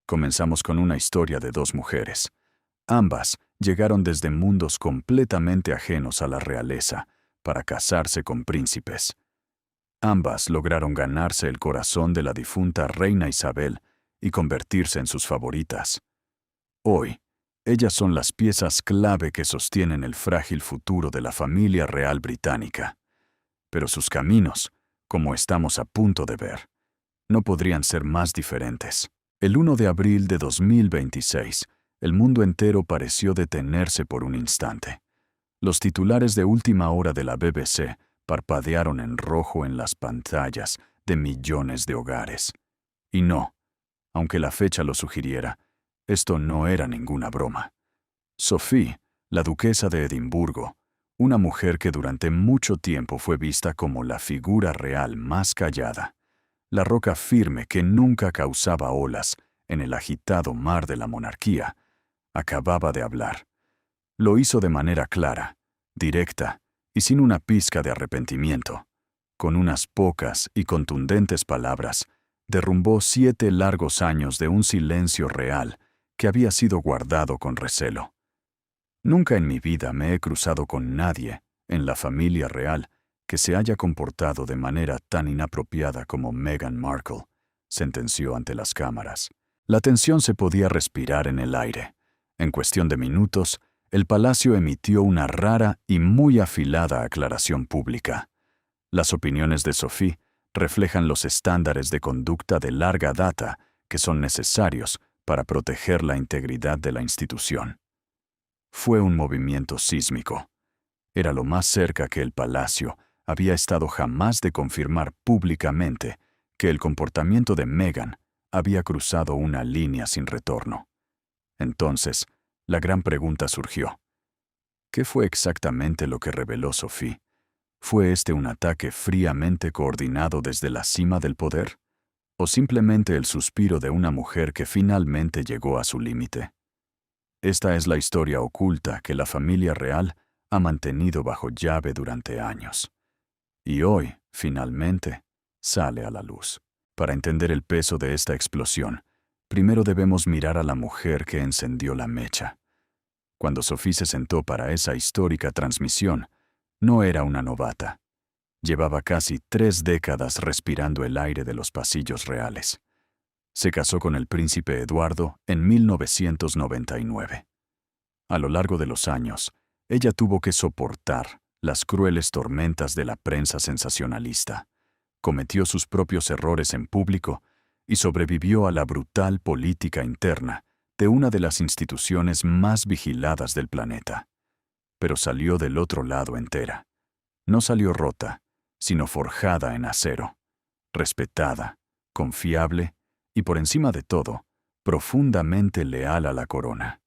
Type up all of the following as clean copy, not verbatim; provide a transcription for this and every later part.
Comenzamos con una historia de dos mujeres. Ambas llegaron desde mundos completamente ajenos a la realeza para casarse con príncipes. Ambas lograron ganarse el corazón de la difunta reina Isabel y convertirse en sus favoritas. Hoy, ellas son las piezas clave que sostienen el frágil futuro de la familia real británica. Pero sus caminos, como estamos a punto de ver, no podrían ser más diferentes. El 1 de abril de 2026, el mundo entero pareció detenerse por un instante. Los titulares de última hora de la BBC parpadearon en rojo en las pantallas de millones de hogares. Y no, aunque la fecha lo sugiriera, esto no era ninguna broma. Sophie, la duquesa de Edimburgo, una mujer que durante mucho tiempo fue vista como la figura real más callada, la roca firme que nunca causaba olas en el agitado mar de la monarquía, acababa de hablar. Lo hizo de manera clara, directa y sin una pizca de arrepentimiento. Con unas pocas y contundentes palabras, derrumbó 7 largos años de un silencio real que había sido guardado con recelo. Nunca en mi vida me he cruzado con nadie, en la familia real, que se haya comportado de manera tan inapropiada como Meghan Markle, sentenció ante las cámaras. La tensión se podía respirar en el aire. En cuestión de minutos, el palacio emitió una rara y muy afilada aclaración pública. Las opiniones de Sophie reflejan los estándares de conducta de larga data que son necesarios para proteger la integridad de la institución. Fue un movimiento sísmico. Era lo más cerca que el palacio había estado jamás de confirmar públicamente que el comportamiento de Meghan había cruzado una línea sin retorno. Entonces, la gran pregunta surgió. ¿Qué fue exactamente lo que reveló Sophie? ¿Fue este un ataque fríamente coordinado desde la cima del poder? ¿O simplemente el suspiro de una mujer que finalmente llegó a su límite? Esta es la historia oculta que la familia real ha mantenido bajo llave durante años. Y hoy, finalmente, sale a la luz. Para entender el peso de esta explosión, primero debemos mirar a la mujer que encendió la mecha. Cuando Sophie se sentó para esa histórica transmisión, no era una novata. Llevaba casi 3 décadas respirando el aire de los pasillos reales. Se casó con el príncipe Eduardo en 1999. A lo largo de los años, ella tuvo que soportar las crueles tormentas de la prensa sensacionalista. Cometió sus propios errores en público y sobrevivió a la brutal política interna de una de las instituciones más vigiladas del planeta. Pero salió del otro lado entera. No salió rota, sino forjada en acero, respetada, confiable y, por encima de todo, profundamente leal a la corona.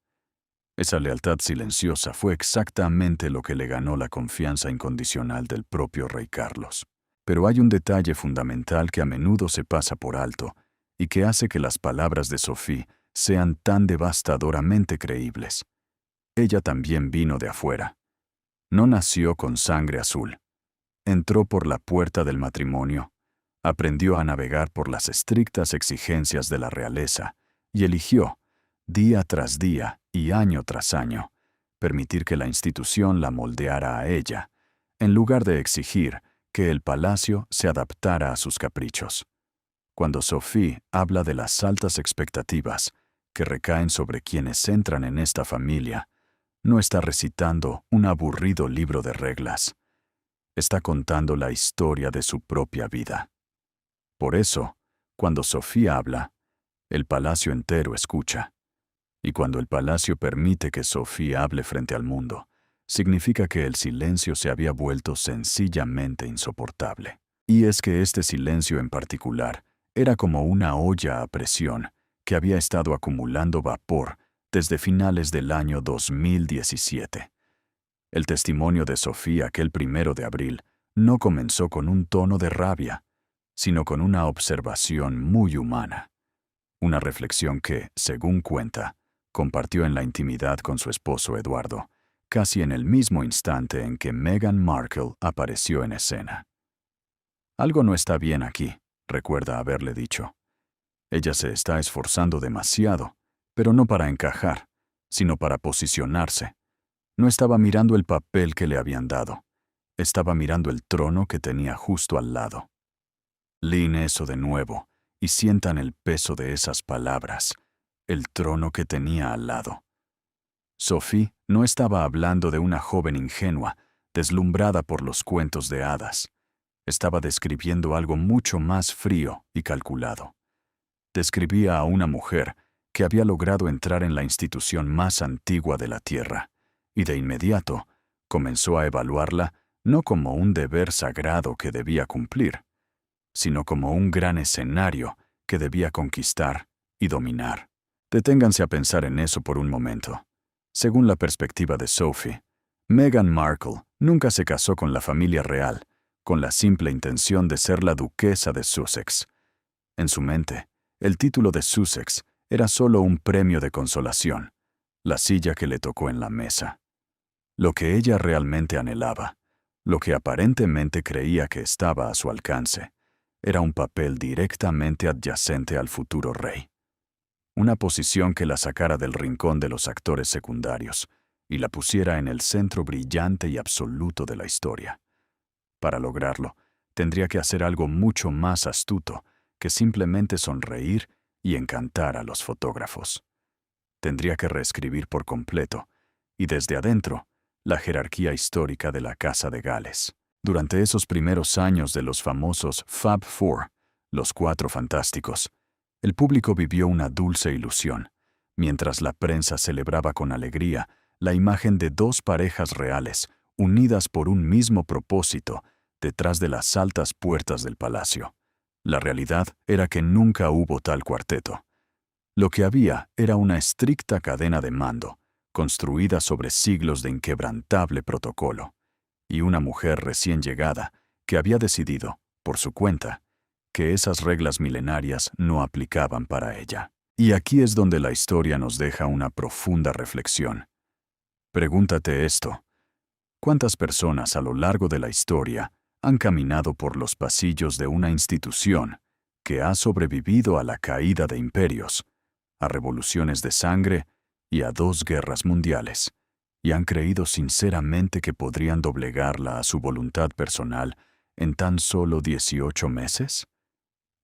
Esa lealtad silenciosa fue exactamente lo que le ganó la confianza incondicional del propio rey Carlos. Pero hay un detalle fundamental que a menudo se pasa por alto y que hace que las palabras de Sophie sean tan devastadoramente creíbles. Ella también vino de afuera. No nació con sangre azul. Entró por la puerta del matrimonio, aprendió a navegar por las estrictas exigencias de la realeza y eligió, día tras día y año tras año, permitir que la institución la moldeara a ella, en lugar de exigir que el palacio se adaptara a sus caprichos. Cuando Sophie habla de las altas expectativas que recaen sobre quienes entran en esta familia, no está recitando un aburrido libro de reglas. Está contando la historia de su propia vida. Por eso, cuando Sophie habla, el palacio entero escucha. Y cuando el palacio permite que Sophie hable frente al mundo, significa que el silencio se había vuelto sencillamente insoportable. Y es que este silencio en particular era como una olla a presión que había estado acumulando vapor desde finales del año 2017. El testimonio de Sophie aquel 1 de abril no comenzó con un tono de rabia, sino con una observación muy humana. Una reflexión que, según cuenta, compartió en la intimidad con su esposo Eduardo, casi en el mismo instante en que Meghan Markle apareció en escena. Algo no está bien aquí, recuerda haberle dicho. Ella se está esforzando demasiado, pero no para encajar, sino para posicionarse. No estaba mirando el papel que le habían dado. Estaba mirando el trono que tenía justo al lado. Leen eso de nuevo y sientan el peso de esas palabras, el trono que tenía al lado. Sophie no estaba hablando de una joven ingenua, deslumbrada por los cuentos de hadas. Estaba describiendo algo mucho más frío y calculado. Describía a una mujer que había logrado entrar en la institución más antigua de la Tierra, y de inmediato comenzó a evaluarla no como un deber sagrado que debía cumplir, sino como un gran escenario que debía conquistar y dominar. Deténganse a pensar en eso por un momento. Según la perspectiva de Sophie, Meghan Markle nunca se casó con la familia real, con la simple intención de ser la duquesa de Sussex. En su mente, el título de Sussex era solo un premio de consolación, la silla que le tocó en la mesa. Lo que ella realmente anhelaba, lo que aparentemente creía que estaba a su alcance, era un papel directamente adyacente al futuro rey. Una posición que la sacara del rincón de los actores secundarios y la pusiera en el centro brillante y absoluto de la historia. Para lograrlo, tendría que hacer algo mucho más astuto que simplemente sonreír y encantar a los fotógrafos. Tendría que reescribir por completo, y desde adentro, la jerarquía histórica de la Casa de Gales. Durante esos primeros años de los famosos Fab Four, los Cuatro Fantásticos, el público vivió una dulce ilusión, mientras la prensa celebraba con alegría la imagen de dos parejas reales, unidas por un mismo propósito, detrás de las altas puertas del palacio. La realidad era que nunca hubo tal cuarteto. Lo que había era una estricta cadena de mando, construida sobre siglos de inquebrantable protocolo, y una mujer recién llegada que había decidido, por su cuenta, que esas reglas milenarias no aplicaban para ella. Y aquí es donde la historia nos deja una profunda reflexión. Pregúntate esto: ¿cuántas personas a lo largo de la historia han caminado por los pasillos de una institución que ha sobrevivido a la caída de imperios, a revoluciones de sangre y a 2 guerras mundiales, y han creído sinceramente que podrían doblegarla a su voluntad personal en tan solo 18 meses?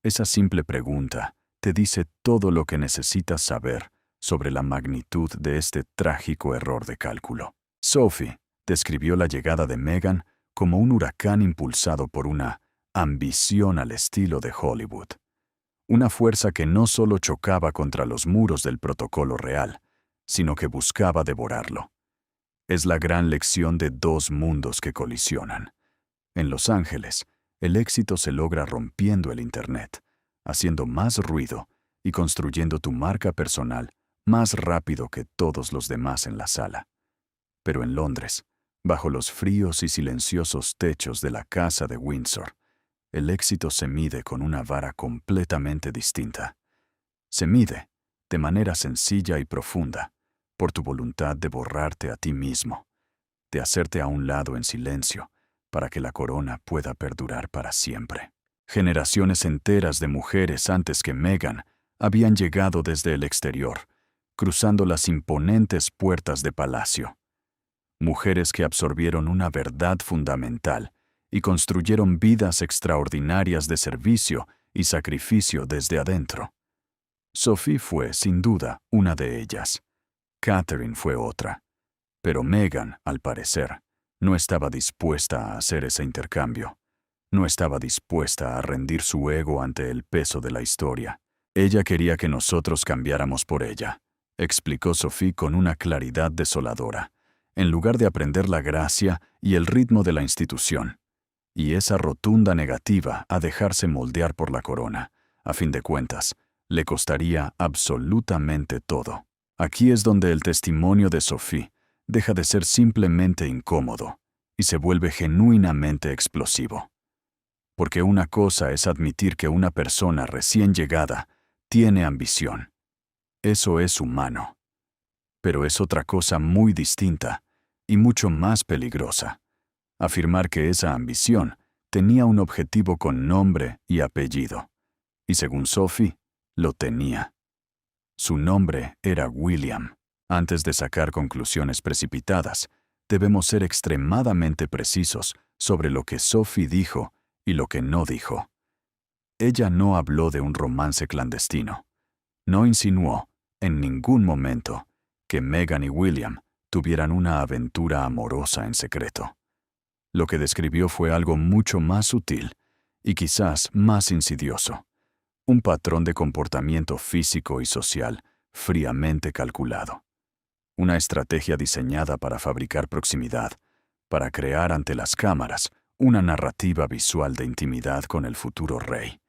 Esa simple pregunta te dice todo lo que necesitas saber sobre la magnitud de este trágico error de cálculo. Sophie describió la llegada de Meghan como un huracán impulsado por una ambición al estilo de Hollywood. Una fuerza que no solo chocaba contra los muros del protocolo real, sino que buscaba devorarlo. Es la gran lección de 2 mundos que colisionan. En Los Ángeles, el éxito se logra rompiendo el Internet, haciendo más ruido y construyendo tu marca personal más rápido que todos los demás en la sala. Pero en Londres, bajo los fríos y silenciosos techos de la Casa de Windsor, el éxito se mide con una vara completamente distinta. Se mide, de manera sencilla y profunda, por tu voluntad de borrarte a ti mismo, de hacerte a un lado en silencio, para que la corona pueda perdurar para siempre. Generaciones enteras de mujeres antes que Meghan habían llegado desde el exterior, cruzando las imponentes puertas de palacio. Mujeres que absorbieron una verdad fundamental y construyeron vidas extraordinarias de servicio y sacrificio desde adentro. Sophie fue, sin duda, una de ellas. Catherine fue otra. Pero Meghan, al parecer, no estaba dispuesta a hacer ese intercambio. No estaba dispuesta a rendir su ego ante el peso de la historia. Ella quería que nosotros cambiáramos por ella, explicó Sophie con una claridad desoladora, en lugar de aprender la gracia y el ritmo de la institución. Y esa rotunda negativa a dejarse moldear por la corona, a fin de cuentas, le costaría absolutamente todo. Aquí es donde el testimonio de Sophie deja de ser simplemente incómodo y se vuelve genuinamente explosivo. Porque una cosa es admitir que una persona recién llegada tiene ambición. Eso es humano. Pero es otra cosa muy distinta y mucho más peligrosa: afirmar que esa ambición tenía un objetivo con nombre y apellido. Y según Sophie, lo tenía. Su nombre era William. Antes de sacar conclusiones precipitadas, debemos ser extremadamente precisos sobre lo que Sophie dijo y lo que no dijo. Ella no habló de un romance clandestino. No insinuó, en ningún momento, que Meghan y William tuvieran una aventura amorosa en secreto. Lo que describió fue algo mucho más sutil y quizás más insidioso. Un patrón de comportamiento físico y social fríamente calculado. Una estrategia diseñada para fabricar proximidad, para crear ante las cámaras una narrativa visual de intimidad con el futuro rey.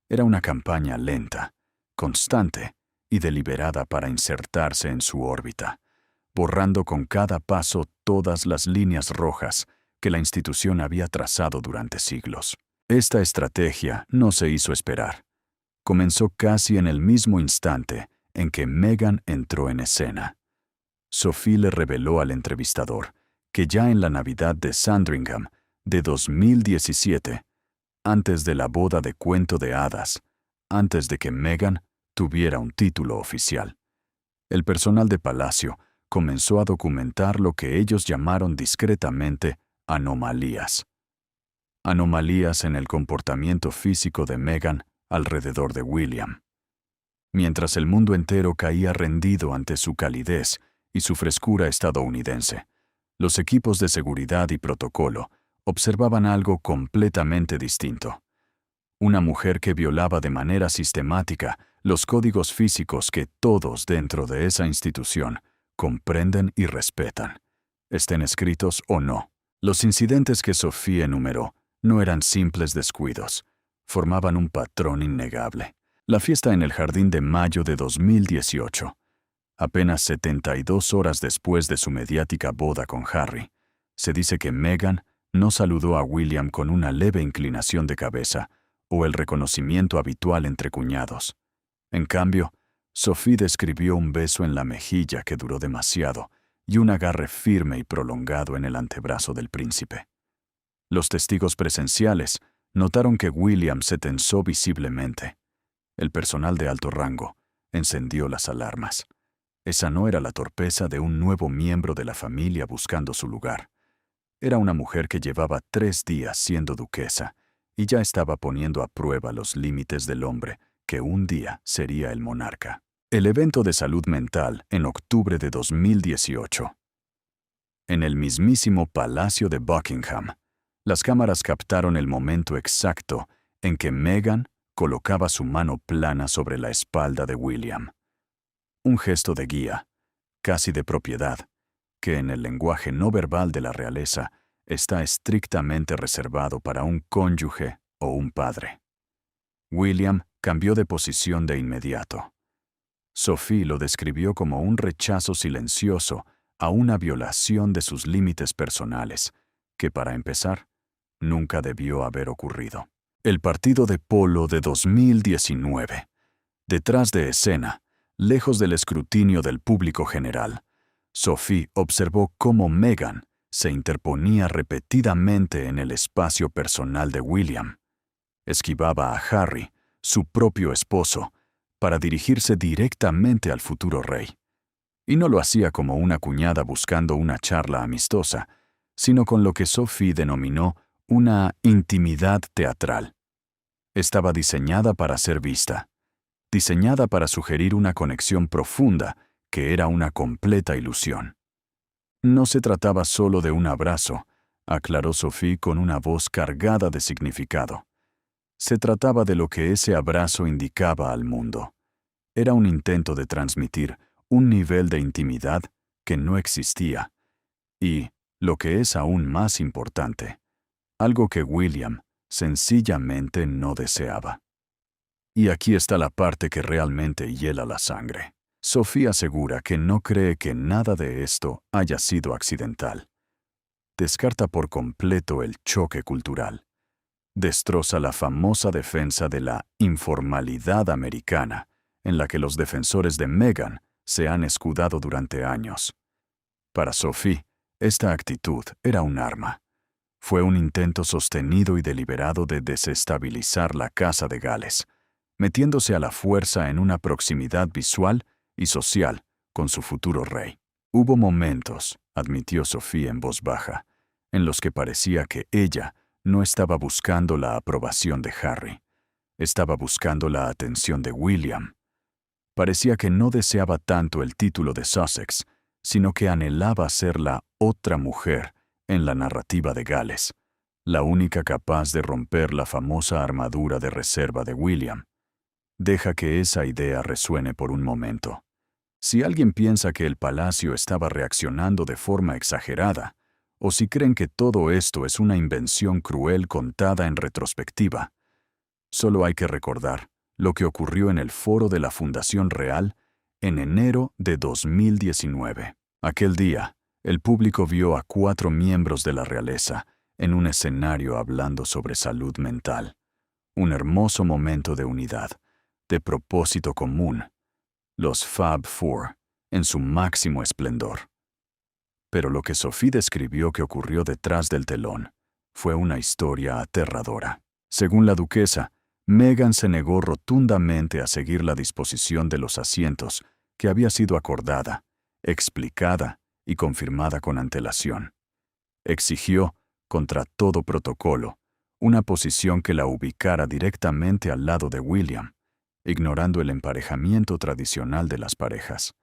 Era una campaña lenta, constante y deliberada para insertarse en su órbita, borrando con cada paso todas las líneas rojas que la institución había trazado durante siglos. Esta estrategia no se hizo esperar. Comenzó casi en el mismo instante en que Meghan entró en escena. Sophie le reveló al entrevistador que ya en la Navidad de Sandringham de 2017, antes de la boda de cuento de hadas, antes de que Meghan tuviera un título oficial, el personal de Palacio comenzó a documentar lo que ellos llamaron discretamente anomalías. Anomalías en el comportamiento físico de Meghan alrededor de William. Mientras el mundo entero caía rendido ante su calidez y su frescura estadounidense, los equipos de seguridad y protocolo observaban algo completamente distinto. Una mujer que violaba de manera sistemática los códigos físicos que todos dentro de esa institución comprenden y respetan, estén escritos o no. Los incidentes que Sophie enumeró no eran simples descuidos, formaban un patrón innegable. La fiesta en el Jardín de Mayo de 2018, apenas 72 horas después de su mediática boda con Harry, se dice que Meghan no saludó a William con una leve inclinación de cabeza o el reconocimiento habitual entre cuñados. En cambio, Sophie describió un beso en la mejilla que duró demasiado y un agarre firme y prolongado en el antebrazo del príncipe. Los testigos presenciales notaron que William se tensó visiblemente. El personal de alto rango encendió las alarmas. Esa no era la torpeza de un nuevo miembro de la familia buscando su lugar. Era una mujer que llevaba 3 días siendo duquesa y ya estaba poniendo a prueba los límites del hombre que un día sería el monarca. El evento de salud mental en octubre de 2018. En el mismísimo Palacio de Buckingham, las cámaras captaron el momento exacto en que Meghan colocaba su mano plana sobre la espalda de William. Un gesto de guía, casi de propiedad, que en el lenguaje no verbal de la realeza está estrictamente reservado para un cónyuge o un padre. William cambió de posición de inmediato. Sophie lo describió como un rechazo silencioso a una violación de sus límites personales, que para empezar, nunca debió haber ocurrido. El partido de polo de 2019. Detrás de escena, lejos del escrutinio del público general, Sophie observó cómo Meghan se interponía repetidamente en el espacio personal de William. Esquivaba a Harry, su propio esposo, para dirigirse directamente al futuro rey. Y no lo hacía como una cuñada buscando una charla amistosa, sino con lo que Sophie denominó una intimidad teatral. Estaba diseñada para ser vista, diseñada para sugerir una conexión profunda que era una completa ilusión. No se trataba solo de un abrazo, aclaró Sophie con una voz cargada de significado. Se trataba de lo que ese abrazo indicaba al mundo. Era un intento de transmitir un nivel de intimidad que no existía y, lo que es aún más importante, algo que William sencillamente no deseaba. Y aquí está la parte que realmente hiela la sangre. Sophie asegura que no cree que nada de esto haya sido accidental. Descarta por completo el choque cultural. Destroza la famosa defensa de la informalidad americana, en la que los defensores de Meghan se han escudado durante años. Para Sophie, esta actitud era un arma. Fue un intento sostenido y deliberado de desestabilizar la Casa de Gales, metiéndose a la fuerza en una proximidad visual y social con su futuro rey. Hubo momentos, admitió Sophie en voz baja, en los que parecía que ella no estaba buscando la aprobación de Harry, estaba buscando la atención de William. Parecía que no deseaba tanto el título de Sussex, sino que anhelaba ser la otra mujer en la narrativa de Gales, la única capaz de romper la famosa armadura de reserva de William. Deja que esa idea resuene por un momento. Si alguien piensa que el palacio estaba reaccionando de forma exagerada, o si creen que todo esto es una invención cruel contada en retrospectiva, solo hay que recordar lo que ocurrió en el foro de la Fundación Real en enero de 2019. Aquel día, el público vio a 4 miembros de la realeza en un escenario hablando sobre salud mental. Un hermoso momento de unidad, de propósito común. Los Fab Four, en su máximo esplendor. Pero lo que Sophie describió que ocurrió detrás del telón fue una historia aterradora. Según la duquesa, Meghan se negó rotundamente a seguir la disposición de los asientos que había sido acordada, explicada y confirmada con antelación. Exigió, contra todo protocolo, una posición que la ubicara directamente al lado de William, ignorando el emparejamiento tradicional de las parejas.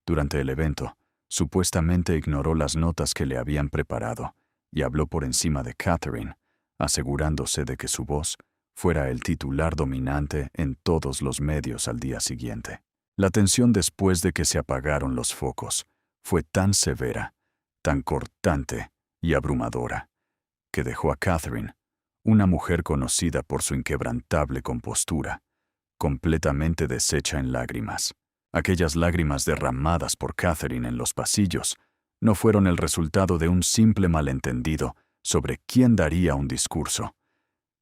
Durante el evento, supuestamente ignoró las notas que le habían preparado y habló por encima de Catherine, asegurándose de que su voz fuera el titular dominante en todos los medios al día siguiente. La tensión después de que se apagaron los focos fue tan severa, tan cortante y abrumadora, que dejó a Catherine, una mujer conocida por su inquebrantable compostura, completamente deshecha en lágrimas. Aquellas lágrimas derramadas por Catherine en los pasillos no fueron el resultado de un simple malentendido sobre quién daría un discurso.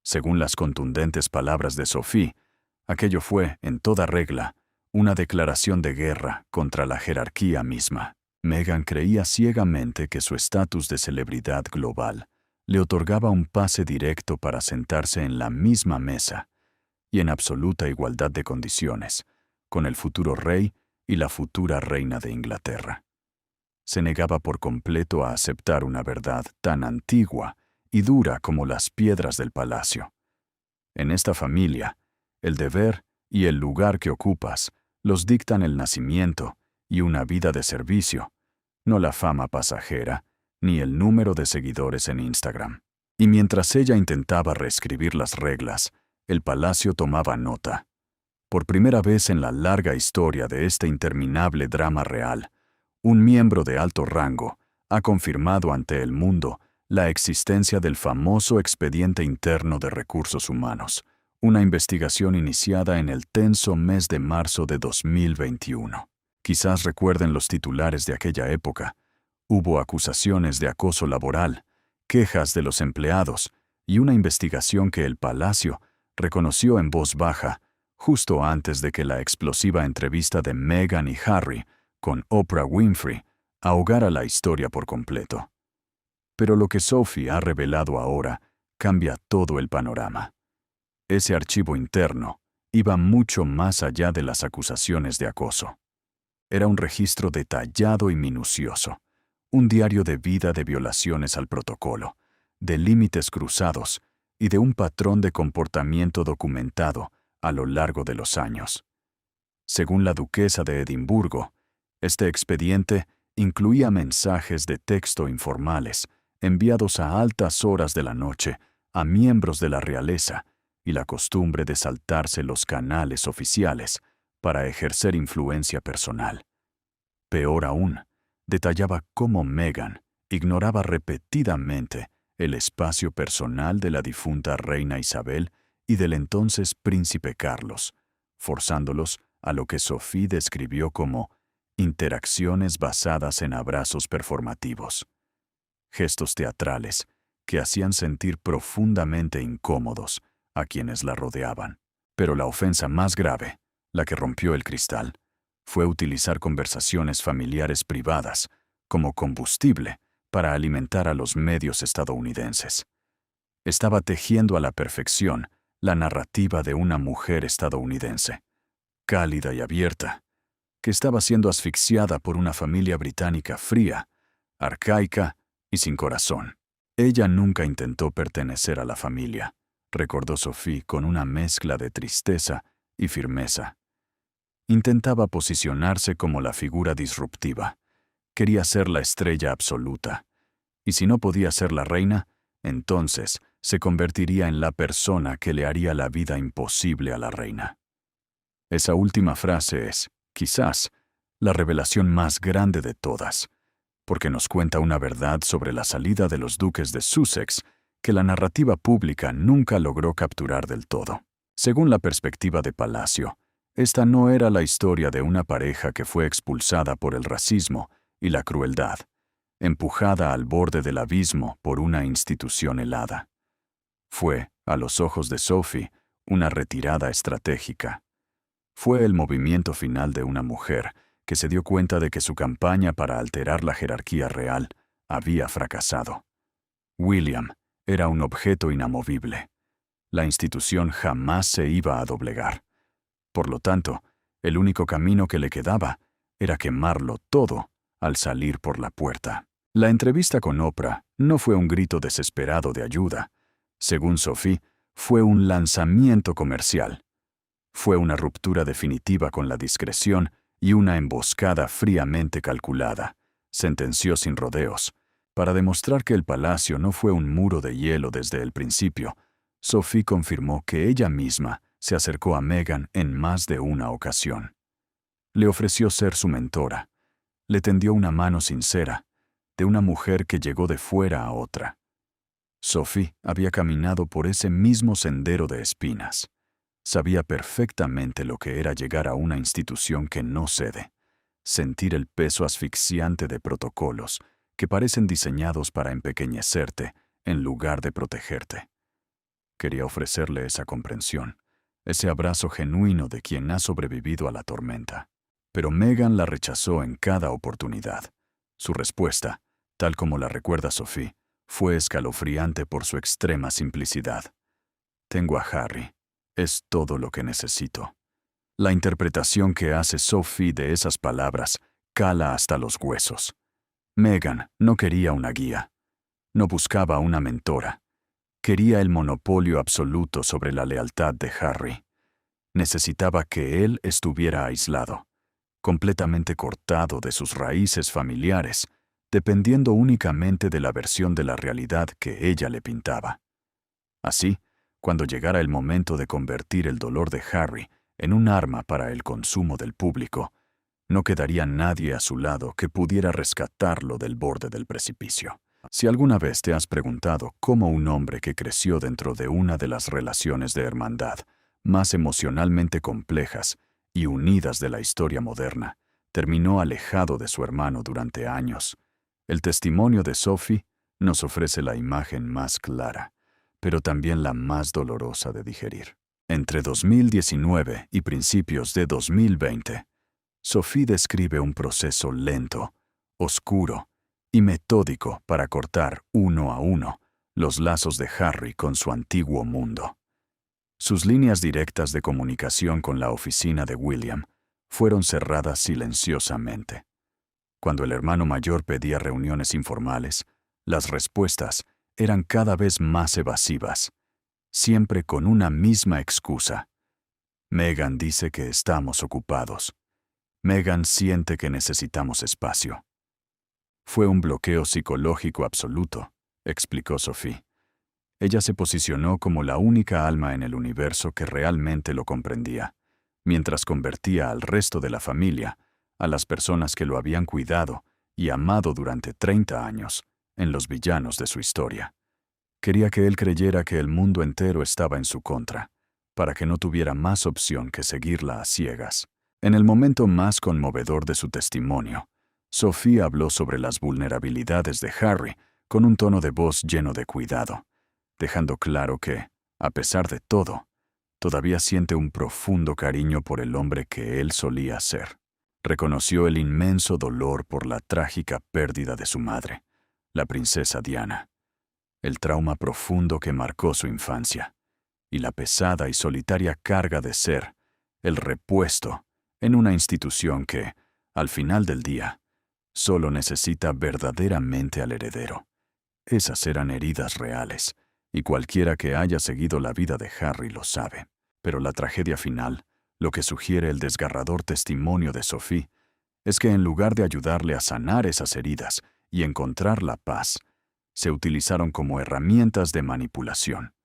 Según las contundentes palabras de Sophie, aquello fue, en toda regla, una declaración de guerra contra la jerarquía misma. Meghan creía ciegamente que su estatus de celebridad global le otorgaba un pase directo para sentarse en la misma mesa y en absoluta igualdad de condiciones con el futuro rey y la futura reina de Inglaterra. Se negaba por completo a aceptar una verdad tan antigua y dura como las piedras del palacio. En esta familia, el deber y el lugar que ocupas los dictan el nacimiento y una vida de servicio, no la fama pasajera ni el número de seguidores en Instagram. Y mientras ella intentaba reescribir las reglas, el palacio tomaba nota. Por primera vez en la larga historia de este interminable drama real, un miembro de alto rango ha confirmado ante el mundo la existencia del famoso expediente interno de recursos humanos, una investigación iniciada en el tenso mes de marzo de 2021. Quizás recuerden los titulares de aquella época. Hubo acusaciones de acoso laboral, quejas de los empleados y una investigación que el Palacio reconoció en voz baja justo antes de que la explosiva entrevista de Meghan y Harry con Oprah Winfrey ahogara la historia por completo. Pero lo que Sophie ha revelado ahora cambia todo el panorama. Ese archivo interno iba mucho más allá de las acusaciones de acoso. Era un registro detallado y minucioso, un diario de vida de violaciones al protocolo, de límites cruzados y de un patrón de comportamiento documentado a lo largo de los años. Según la duquesa de Edimburgo, este expediente incluía mensajes de texto informales enviados a altas horas de la noche a miembros de la realeza y la costumbre de saltarse los canales oficiales para ejercer influencia personal. Peor aún, detallaba cómo Meghan ignoraba repetidamente el espacio personal de la difunta reina Isabel y del entonces príncipe Carlos, forzándolos a lo que Sophie describió como interacciones basadas en abrazos performativos. Gestos teatrales que hacían sentir profundamente incómodos a quienes la rodeaban. Pero la ofensa más grave, la que rompió el cristal, fue utilizar conversaciones familiares privadas como combustible para alimentar a los medios estadounidenses. Estaba tejiendo a la perfección la narrativa de una mujer estadounidense, cálida y abierta, que estaba siendo asfixiada por una familia británica fría, arcaica y sin corazón. Ella nunca intentó pertenecer a la familia, recordó Sophie con una mezcla de tristeza y firmeza. Intentaba posicionarse como la figura disruptiva. Quería ser la estrella absoluta. Y si no podía ser la reina, entonces se convertiría en la persona que le haría la vida imposible a la reina. Esa última frase es, quizás, la revelación más grande de todas, porque nos cuenta una verdad sobre la salida de los duques de Sussex que la narrativa pública nunca logró capturar del todo. Según la perspectiva de Palacio, esta no era la historia de una pareja que fue expulsada por el racismo y la crueldad, empujada al borde del abismo por una institución helada. Fue, a los ojos de Sophie, una retirada estratégica. Fue el movimiento final de una mujer que se dio cuenta de que su campaña para alterar la jerarquía real había fracasado. William era un objeto inamovible. La institución jamás se iba a doblegar. Por lo tanto, el único camino que le quedaba era quemarlo todo al salir por la puerta. La entrevista con Oprah no fue un grito desesperado de ayuda. Según Sophie, fue un lanzamiento comercial. Fue una ruptura definitiva con la discreción y una emboscada fríamente calculada, sentenció sin rodeos. Para demostrar que el palacio no fue un muro de hielo desde el principio, Sophie confirmó que ella misma se acercó a Meghan en más de una ocasión. Le ofreció ser su mentora. Le tendió una mano sincera, de una mujer que llegó de fuera a otra. Sophie había caminado por ese mismo sendero de espinas. Sabía perfectamente lo que era llegar a una institución que no cede, sentir el peso asfixiante de protocolos que parecen diseñados para empequeñecerte en lugar de protegerte. Quería ofrecerle esa comprensión, ese abrazo genuino de quien ha sobrevivido a la tormenta. Pero Meghan la rechazó en cada oportunidad. Su respuesta, tal como la recuerda Sophie, fue escalofriante por su extrema simplicidad. Tengo a Harry. Es todo lo que necesito. La interpretación que hace Sophie de esas palabras cala hasta los huesos. Meghan no quería una guía. No buscaba una mentora. Quería el monopolio absoluto sobre la lealtad de Harry. Necesitaba que él estuviera aislado, completamente cortado de sus raíces familiares, dependiendo únicamente de la versión de la realidad que ella le pintaba. Así, cuando llegara el momento de convertir el dolor de Harry en un arma para el consumo del público, no quedaría nadie a su lado que pudiera rescatarlo del borde del precipicio. Si alguna vez te has preguntado cómo un hombre que creció dentro de una de las relaciones de hermandad más emocionalmente complejas y unidas de la historia moderna, terminó alejado de su hermano durante años, el testimonio de Sophie nos ofrece la imagen más clara, pero también la más dolorosa de digerir. Entre 2019 y principios de 2020, Sophie describe un proceso lento, oscuro y metódico para cortar uno a uno los lazos de Harry con su antiguo mundo. Sus líneas directas de comunicación con la oficina de William fueron cerradas silenciosamente. Cuando el hermano mayor pedía reuniones informales, las respuestas eran cada vez más evasivas, siempre con una misma excusa. Meghan dice que estamos ocupados. Meghan siente que necesitamos espacio. Fue un bloqueo psicológico absoluto, explicó Sophie. Ella se posicionó como la única alma en el universo que realmente lo comprendía, mientras convertía al resto de la familia, a las personas que lo habían cuidado y amado durante 30 años, en los villanos de su historia. Quería que él creyera que el mundo entero estaba en su contra, para que no tuviera más opción que seguirla a ciegas. En el momento más conmovedor de su testimonio, Sophie habló sobre las vulnerabilidades de Harry con un tono de voz lleno de cuidado, dejando claro que, a pesar de todo, todavía siente un profundo cariño por el hombre que él solía ser. Reconoció el inmenso dolor por la trágica pérdida de su madre, la princesa Diana, el trauma profundo que marcó su infancia, y la pesada y solitaria carga de ser el repuesto en una institución que, al final del día, solo necesita verdaderamente al heredero. Esas eran heridas reales, y cualquiera que haya seguido la vida de Harry lo sabe. Pero la tragedia final, lo que sugiere el desgarrador testimonio de Sophie, es que en lugar de ayudarle a sanar esas heridas y encontrar la paz, se utilizaron como herramientas de manipulación.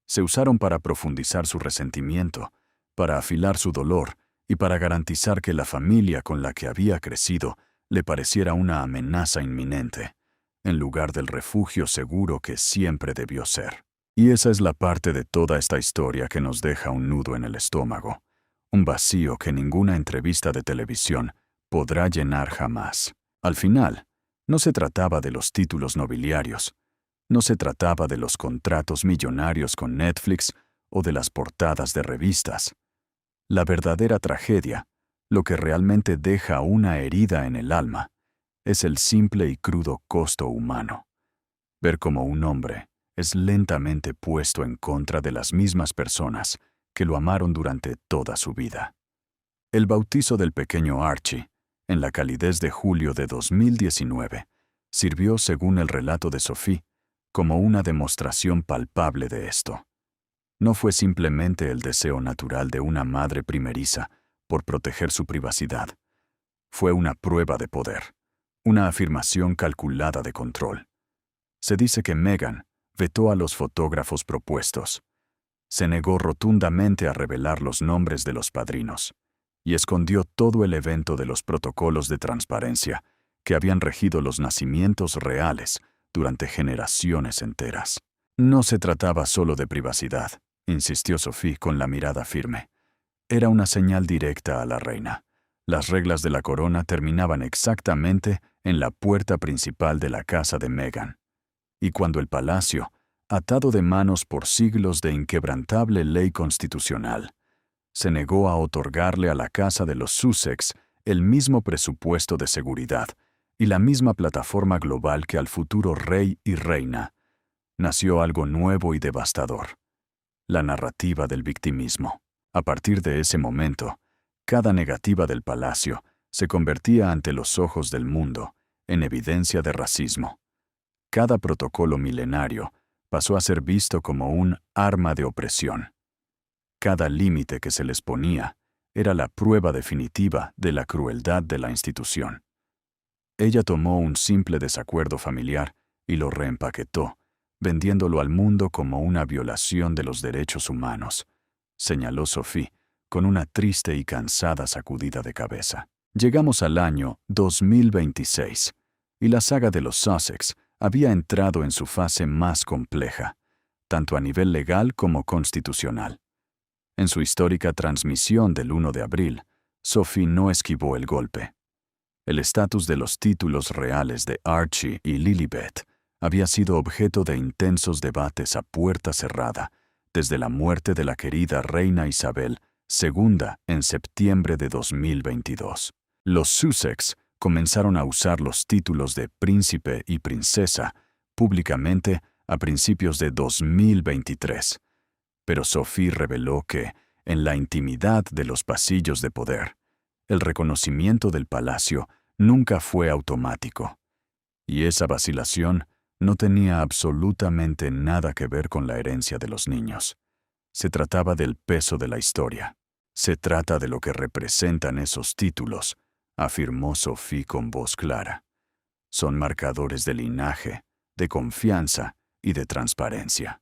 Se usaron para profundizar su resentimiento, para afilar su dolor y para garantizar que la familia con la que había crecido le pareciera una amenaza inminente, en lugar del refugio seguro que siempre debió ser. Y esa es la parte de toda esta historia que nos deja un nudo en el estómago, un vacío que ninguna entrevista de televisión podrá llenar jamás. Al final, no se trataba de los títulos nobiliarios, no se trataba de los contratos millonarios con Netflix o de las portadas de revistas. La verdadera tragedia, lo que realmente deja una herida en el alma, es el simple y crudo costo humano. Ver cómo un hombre es lentamente puesto en contra de las mismas personas que lo amaron durante toda su vida. El bautizo del pequeño Archie, en la calidez de julio de 2019, sirvió, según el relato de Sophie, como una demostración palpable de esto. No fue simplemente el deseo natural de una madre primeriza por proteger su privacidad. Fue una prueba de poder, una afirmación calculada de control. Se dice que Meghan vetó a los fotógrafos propuestos. Se negó rotundamente a revelar los nombres de los padrinos y escondió todo el evento de los protocolos de transparencia que habían regido los nacimientos reales durante generaciones enteras. No se trataba solo de privacidad, insistió Sophie con la mirada firme. Era una señal directa a la reina. Las reglas de la corona terminaban exactamente en la puerta principal de la casa de Meghan. Y cuando el palacio, atado de manos por siglos de inquebrantable ley constitucional, se negó a otorgarle a la casa de los Sussex el mismo presupuesto de seguridad y la misma plataforma global que al futuro rey y reina, nació algo nuevo y devastador: la narrativa del victimismo. A partir de ese momento, cada negativa del palacio se convertía ante los ojos del mundo en evidencia de racismo. Cada protocolo milenario pasó a ser visto como un arma de opresión. Cada límite que se les ponía era la prueba definitiva de la crueldad de la institución. Ella tomó un simple desacuerdo familiar y lo reempaquetó, vendiéndolo al mundo como una violación de los derechos humanos, señaló Sophie, con una triste y cansada sacudida de cabeza. Llegamos al año 2026, y la saga de los Sussex había entrado en su fase más compleja, tanto a nivel legal como constitucional. En su histórica transmisión del 1 de abril, Sophie no esquivó el golpe. El estatus de los títulos reales de Archie y Lilibet había sido objeto de intensos debates a puerta cerrada desde la muerte de la querida reina Isabel II en septiembre de 2022. Los Sussex comenzaron a usar los títulos de príncipe y princesa públicamente a principios de 2023, pero Sophie reveló que, en la intimidad de los pasillos de poder, el reconocimiento del palacio nunca fue automático, y esa vacilación no tenía absolutamente nada que ver con la herencia de los niños. Se trataba del peso de la historia. Se trata de lo que representan esos títulos, afirmó Sophie con voz clara. Son marcadores de linaje, de confianza y de transparencia.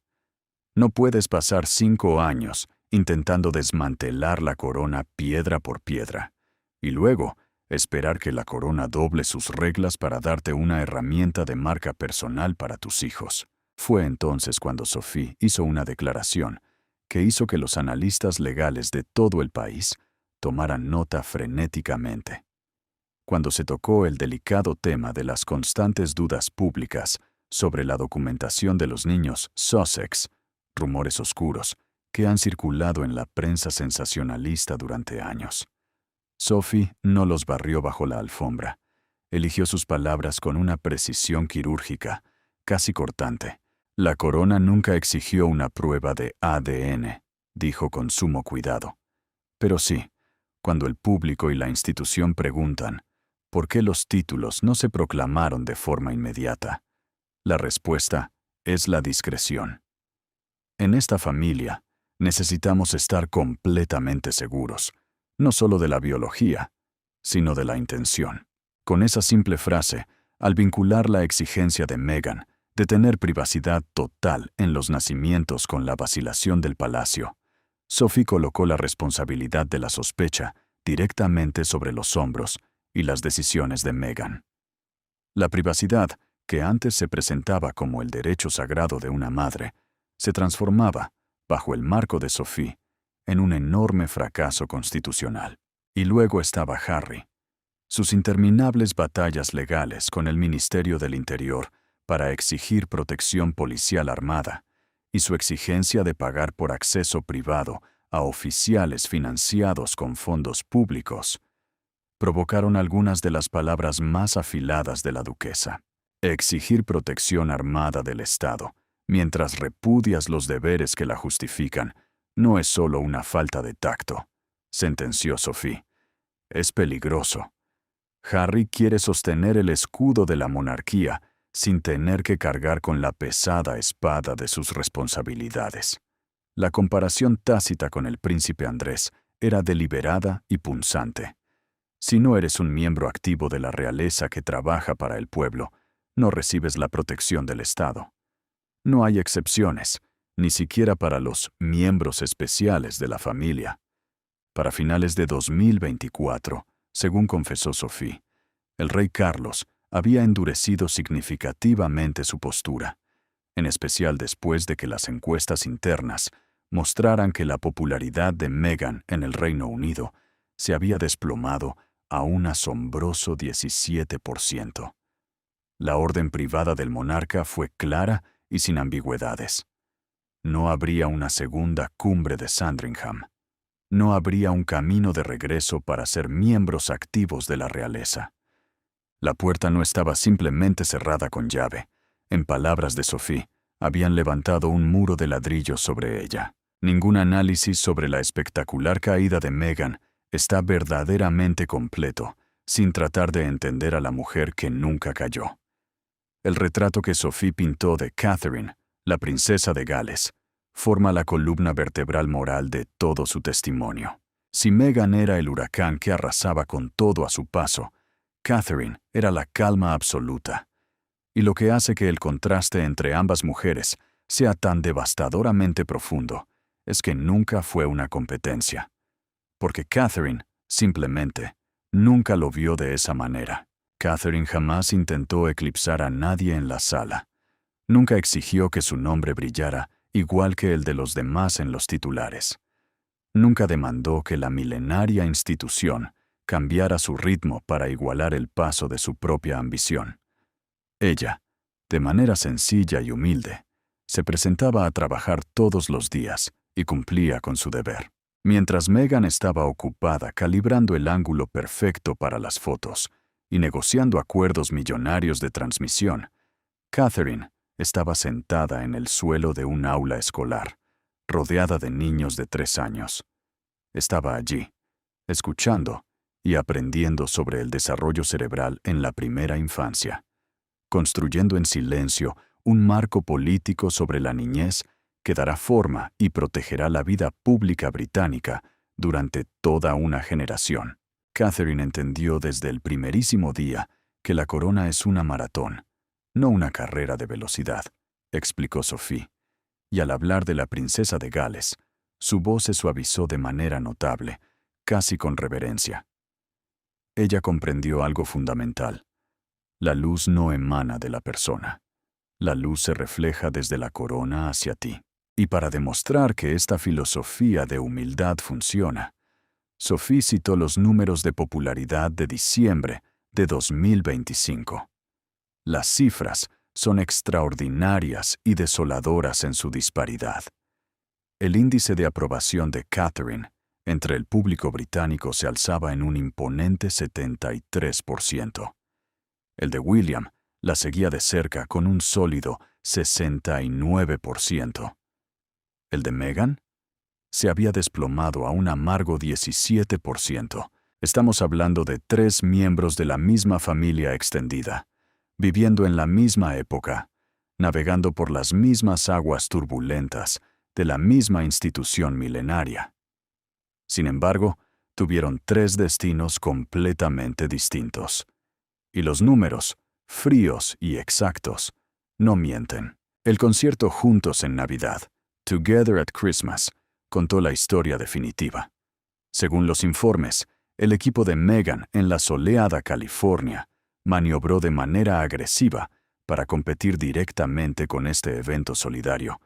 No puedes pasar 5 años intentando desmantelar la corona piedra por piedra, y luego esperar que la corona doble sus reglas para darte una herramienta de marca personal para tus hijos. Fue entonces cuando Sophie hizo una declaración que hizo que los analistas legales de todo el país tomaran nota frenéticamente. Cuando se tocó el delicado tema de las constantes dudas públicas sobre la documentación de los niños Sussex, rumores oscuros que han circulado en la prensa sensacionalista durante años, Sophie no los barrió bajo la alfombra. Eligió sus palabras con una precisión quirúrgica, casi cortante, La corona nunca exigió una prueba de ADN, dijo con sumo cuidado. Pero sí, cuando el público y la institución preguntan, ¿por qué los títulos no se proclamaron de forma inmediata? La respuesta es la discreción. En esta familia, necesitamos estar completamente seguros, no solo de la biología, sino de la intención. Con esa simple frase, al vincular la exigencia de Meghan de tener privacidad total en los nacimientos con la vacilación del palacio, Sophie colocó la responsabilidad de la sospecha directamente sobre los hombros y las decisiones de Meghan. La privacidad, que antes se presentaba como el derecho sagrado de una madre, se transformaba, bajo el marco de Sophie, en un enorme fracaso constitucional. Y luego estaba Harry. Sus interminables batallas legales con el Ministerio del Interior para exigir protección policial armada y su exigencia de pagar por acceso privado a oficiales financiados con fondos públicos provocaron algunas de las palabras más afiladas de la duquesa. Exigir protección armada del Estado, mientras repudias los deberes que la justifican, no es solo una falta de tacto, sentenció Sophie. Es peligroso. Harry quiere sostener el escudo de la monarquía sin tener que cargar con la pesada espada de sus responsabilidades. La comparación tácita con el príncipe Andrés era deliberada y punzante. Si no eres un miembro activo de la realeza que trabaja para el pueblo, no recibes la protección del Estado. No hay excepciones, ni siquiera para los miembros especiales de la familia. Para finales de 2024, según confesó Sophie, el rey Carlos había endurecido significativamente su postura, en especial después de que las encuestas internas mostraran que la popularidad de Meghan en el Reino Unido se había desplomado a un asombroso 17%. La orden privada del monarca fue clara y sin ambigüedades. No habría una segunda cumbre de Sandringham. No habría un camino de regreso para ser miembros activos de la realeza. La puerta no estaba simplemente cerrada con llave. En palabras de Sophie, habían levantado un muro de ladrillo sobre ella. Ningún análisis sobre la espectacular caída de Meghan está verdaderamente completo, sin tratar de entender a la mujer que nunca cayó. El retrato que Sophie pintó de Catherine, la princesa de Gales, forma la columna vertebral moral de todo su testimonio. Si Meghan era el huracán que arrasaba con todo a su paso, Catherine era la calma absoluta. Y lo que hace que el contraste entre ambas mujeres sea tan devastadoramente profundo es que nunca fue una competencia. Porque Catherine, simplemente, nunca lo vio de esa manera. Catherine jamás intentó eclipsar a nadie en la sala. Nunca exigió que su nombre brillara igual que el de los demás en los titulares. Nunca demandó que la milenaria institución cambiara su ritmo para igualar el paso de su propia ambición. Ella, de manera sencilla y humilde, se presentaba a trabajar todos los días y cumplía con su deber. Mientras Meghan estaba ocupada calibrando el ángulo perfecto para las fotos y negociando acuerdos millonarios de transmisión, Catherine estaba sentada en el suelo de un aula escolar, rodeada de niños de 3 años. Estaba allí, escuchando y aprendiendo sobre el desarrollo cerebral en la primera infancia, construyendo en silencio un marco político sobre la niñez que dará forma y protegerá la vida pública británica durante toda una generación. Catherine entendió desde el primerísimo día que la corona es una maratón, no una carrera de velocidad, explicó Sophie, y al hablar de la princesa de Gales, su voz se suavizó de manera notable, casi con reverencia. Ella comprendió algo fundamental. La luz no emana de la persona. La luz se refleja desde la corona hacia ti. Y para demostrar que esta filosofía de humildad funciona, Sophie citó los números de popularidad de diciembre de 2025. Las cifras son extraordinarias y desoladoras en su disparidad. El índice de aprobación de Catherine entre el público británico se alzaba en un imponente 73%. El de William, La seguía de cerca con un sólido 69%. ¿El de Meghan? Se había desplomado a un amargo 17%. Estamos hablando de 3 miembros de la misma familia extendida, viviendo en la misma época, navegando por las mismas aguas turbulentas de la misma institución milenaria. Sin embargo, tuvieron 3 destinos completamente distintos. Y los números, fríos y exactos, no mienten. El concierto Juntos en Navidad, Together at Christmas, contó la historia definitiva. Según los informes, el equipo de Meghan en la soleada California maniobró de manera agresiva para competir directamente con este evento solidario,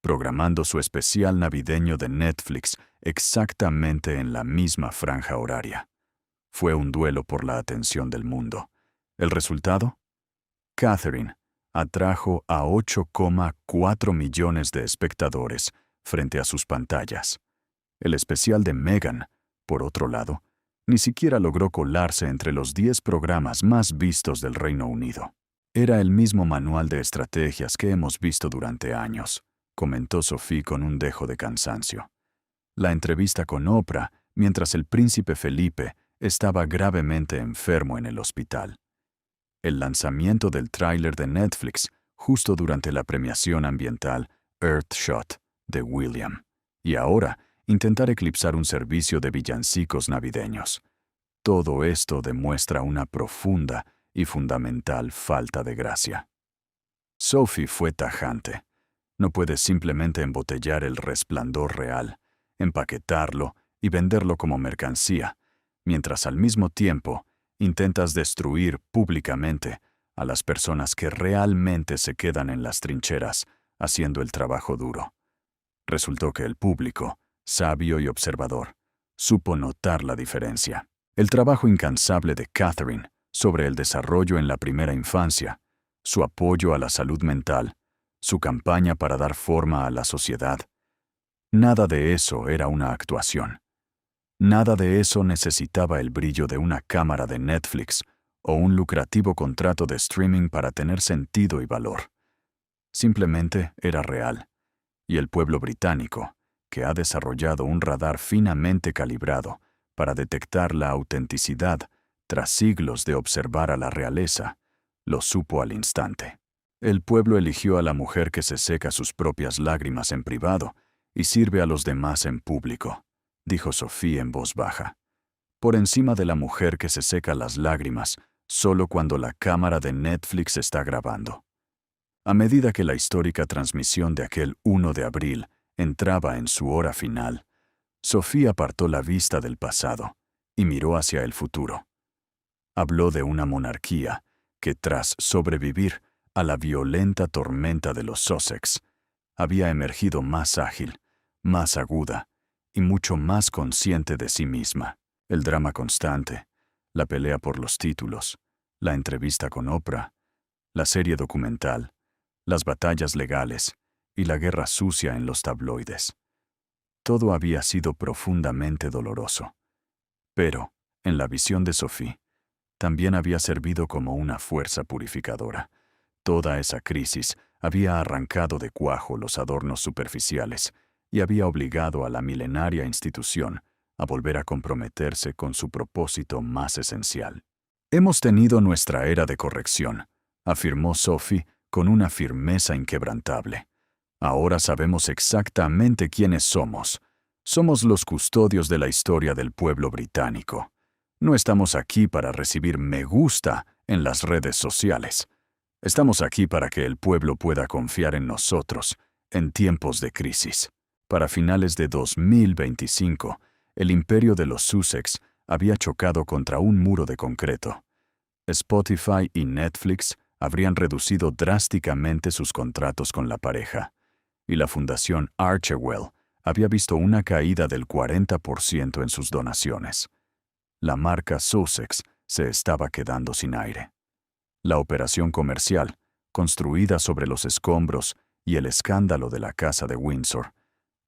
programando su especial navideño de Netflix exactamente en la misma franja horaria. Fue un duelo por la atención del mundo. ¿El resultado? Catherine atrajo a 8,4 millones de espectadores frente a sus pantallas. El especial de Meghan, por otro lado, ni siquiera logró colarse entre los 10 programas más vistos del Reino Unido. Era el mismo manual de estrategias que hemos visto durante años, comentó Sophie con un dejo de cansancio. La entrevista con Oprah mientras el príncipe Felipe estaba gravemente enfermo en el hospital. El lanzamiento del tráiler de Netflix justo durante la premiación ambiental Earthshot de William. Y ahora, intentar eclipsar un servicio de villancicos navideños. Todo esto demuestra una profunda y fundamental falta de gracia. Sophie fue tajante. No puedes simplemente embotellar el resplandor real, empaquetarlo y venderlo como mercancía, mientras al mismo tiempo intentas destruir públicamente a las personas que realmente se quedan en las trincheras haciendo el trabajo duro. Resultó que el público, sabio y observador, supo notar la diferencia. El trabajo incansable de Catherine sobre el desarrollo en la primera infancia, su apoyo a la salud mental, su campaña para dar forma a la sociedad. Nada de eso era una actuación. Nada de eso necesitaba el brillo de una cámara de Netflix o un lucrativo contrato de streaming para tener sentido y valor. Simplemente era real. Y el pueblo británico, que ha desarrollado un radar finamente calibrado para detectar la autenticidad tras siglos de observar a la realeza, lo supo al instante. El pueblo eligió a la mujer que se seca sus propias lágrimas en privado y sirve a los demás en público, dijo Sophie en voz baja. Por encima de la mujer que se seca las lágrimas solo cuando la cámara de Netflix está grabando. A medida que la histórica transmisión de aquel 1 de abril entraba en su hora final, Sophie apartó la vista del pasado y miró hacia el futuro. Habló de una monarquía que, tras sobrevivir a la violenta tormenta de los Sussex, había emergido más ágil, más aguda y mucho más consciente de sí misma. El drama constante, la pelea por los títulos, la entrevista con Oprah, la serie documental, las batallas legales y la guerra sucia en los tabloides. Todo había sido profundamente doloroso. Pero, en la visión de Sophie, también había servido como una fuerza purificadora. Toda esa crisis había arrancado de cuajo los adornos superficiales y había obligado a la milenaria institución a volver a comprometerse con su propósito más esencial. Hemos tenido nuestra era de corrección, afirmó Sophie con una firmeza inquebrantable. Ahora sabemos exactamente quiénes somos. Somos los custodios de la historia del pueblo británico. No estamos aquí para recibir me gusta en las redes sociales. Estamos aquí para que el pueblo pueda confiar en nosotros en tiempos de crisis. Para finales de 2025, el imperio de los Sussex había chocado contra un muro de concreto. Spotify y Netflix habrían reducido drásticamente sus contratos con la pareja, y la Fundación Archewell había visto una caída del 40% en sus donaciones. La marca Sussex se estaba quedando sin aire. La operación comercial, construida sobre los escombros y el escándalo de la Casa de Windsor,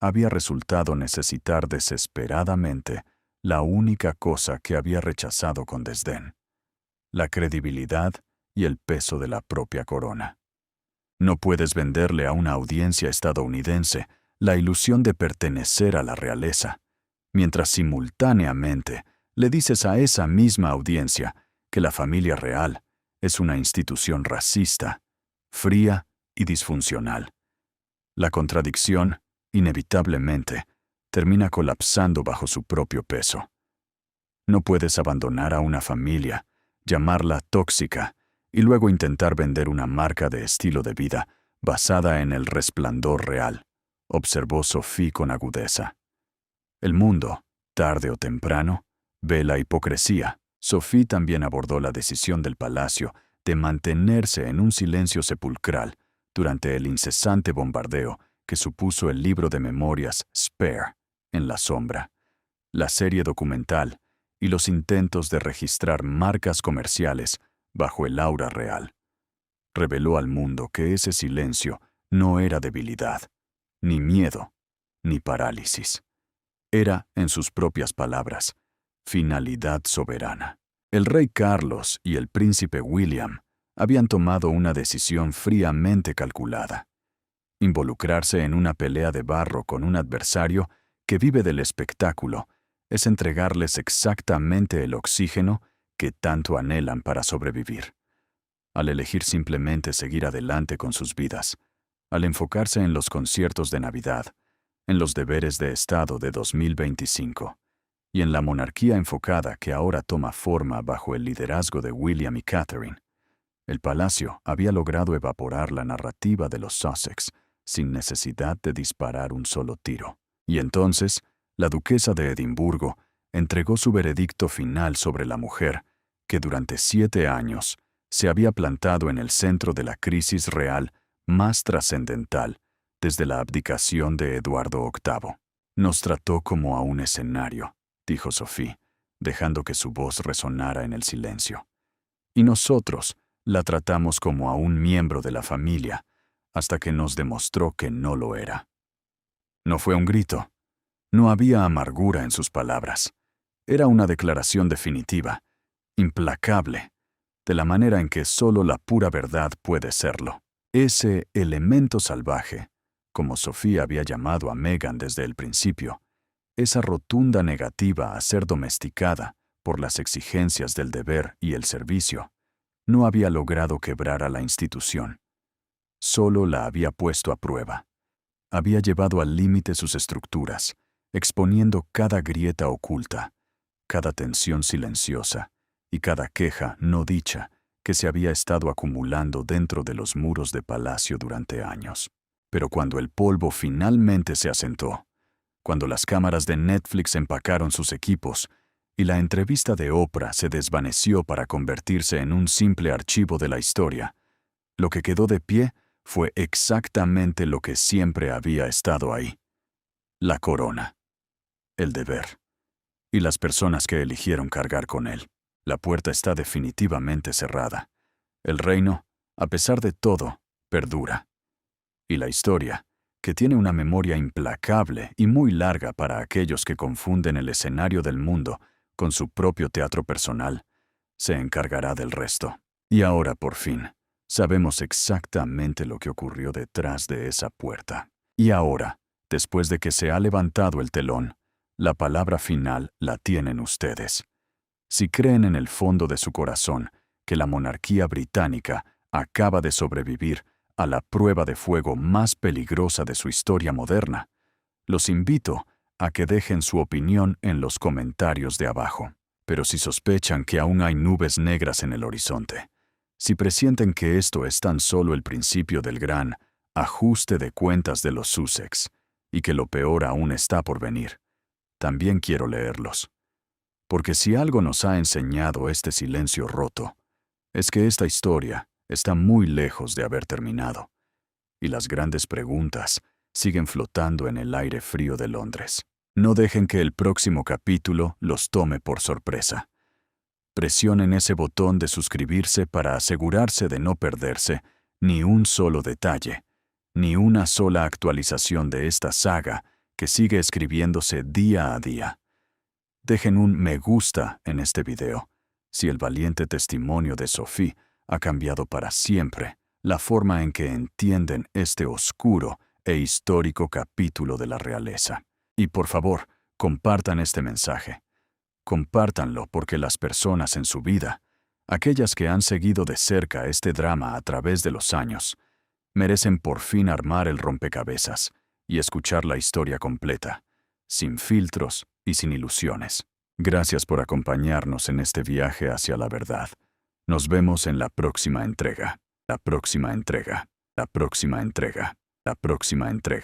había resultado necesitar desesperadamente la única cosa que había rechazado con desdén: la credibilidad y el peso de la propia corona. No puedes venderle a una audiencia estadounidense la ilusión de pertenecer a la realeza, mientras simultáneamente le dices a esa misma audiencia que la familia real es una institución racista, fría y disfuncional. La contradicción, inevitablemente, termina colapsando bajo su propio peso. No puedes abandonar a una familia, llamarla tóxica, y luego intentar vender una marca de estilo de vida basada en el resplandor real, observó Sophie con agudeza. El mundo, tarde o temprano, ve la hipocresía. Sophie también abordó la decisión del palacio de mantenerse en un silencio sepulcral durante el incesante bombardeo que supuso el libro de memorias Spare, en la sombra, la serie documental y los intentos de registrar marcas comerciales bajo el aura real. Reveló al mundo que ese silencio no era debilidad, ni miedo, ni parálisis. Era, en sus propias palabras, finalidad soberana. El rey Carlos y el príncipe William habían tomado una decisión fríamente calculada: involucrarse en una pelea de barro con un adversario que vive del espectáculo es entregarles exactamente el oxígeno que tanto anhelan para sobrevivir. Al elegir simplemente seguir adelante con sus vidas, al enfocarse en los conciertos de Navidad, en los deberes de Estado de 2025 y en la monarquía enfocada que ahora toma forma bajo el liderazgo de William y Catherine, el palacio había logrado evaporar la narrativa de los Sussex sin necesidad de disparar un solo tiro. Y entonces, la duquesa de Edimburgo entregó su veredicto final sobre la mujer que durante 7 años se había plantado en el centro de la crisis real más trascendental desde la abdicación de Eduardo VIII. Nos trató como a un escenario, dijo Sophie, dejando que su voz resonara en el silencio. Y nosotros la tratamos como a un miembro de la familia, hasta que nos demostró que no lo era. No fue un grito. No había amargura en sus palabras. Era una declaración definitiva, implacable, de la manera en que solo la pura verdad puede serlo. Ese elemento salvaje, como Sofía había llamado a Meghan desde el principio, esa rotunda negativa a ser domesticada por las exigencias del deber y el servicio, no había logrado quebrar a la institución. Solo la había puesto a prueba. Había llevado al límite sus estructuras, exponiendo cada grieta oculta, cada tensión silenciosa y cada queja no dicha que se había estado acumulando dentro de los muros de palacio durante años. Pero cuando el polvo finalmente se asentó, cuando las cámaras de Netflix empacaron sus equipos y la entrevista de Oprah se desvaneció para convertirse en un simple archivo de la historia, lo que quedó de pie fue exactamente lo que siempre había estado ahí: la corona, el deber, y las personas que eligieron cargar con él. La puerta está definitivamente cerrada. El reino, a pesar de todo, perdura. Y la historia, que tiene una memoria implacable y muy larga para aquellos que confunden el escenario del mundo con su propio teatro personal, se encargará del resto. Y ahora, por fin, sabemos exactamente lo que ocurrió detrás de esa puerta. Y ahora, después de que se ha levantado el telón, la palabra final la tienen ustedes. Si creen en el fondo de su corazón que la monarquía británica acaba de sobrevivir a la prueba de fuego más peligrosa de su historia moderna, los invito a que dejen su opinión en los comentarios de abajo. Pero si sospechan que aún hay nubes negras en el horizonte, si presienten que esto es tan solo el principio del gran ajuste de cuentas de los Sussex y que lo peor aún está por venir, también quiero leerlos. Porque si algo nos ha enseñado este silencio roto, es que esta historia está muy lejos de haber terminado, y las grandes preguntas siguen flotando en el aire frío de Londres. No dejen que el próximo capítulo los tome por sorpresa. Presionen ese botón de suscribirse para asegurarse de no perderse ni un solo detalle, ni una sola actualización de esta saga que sigue escribiéndose día a día. Dejen un me gusta en este video, si el valiente testimonio de Sophie ha cambiado para siempre la forma en que entienden este oscuro e histórico capítulo de la realeza. Y por favor, compartan este mensaje. Compártanlo porque las personas en su vida, aquellas que han seguido de cerca este drama a través de los años, merecen por fin armar el rompecabezas y escuchar la historia completa, sin filtros y sin ilusiones. Gracias por acompañarnos en este viaje hacia la verdad. Nos vemos en la próxima entrega. La próxima entrega. La próxima entrega. La próxima entrega.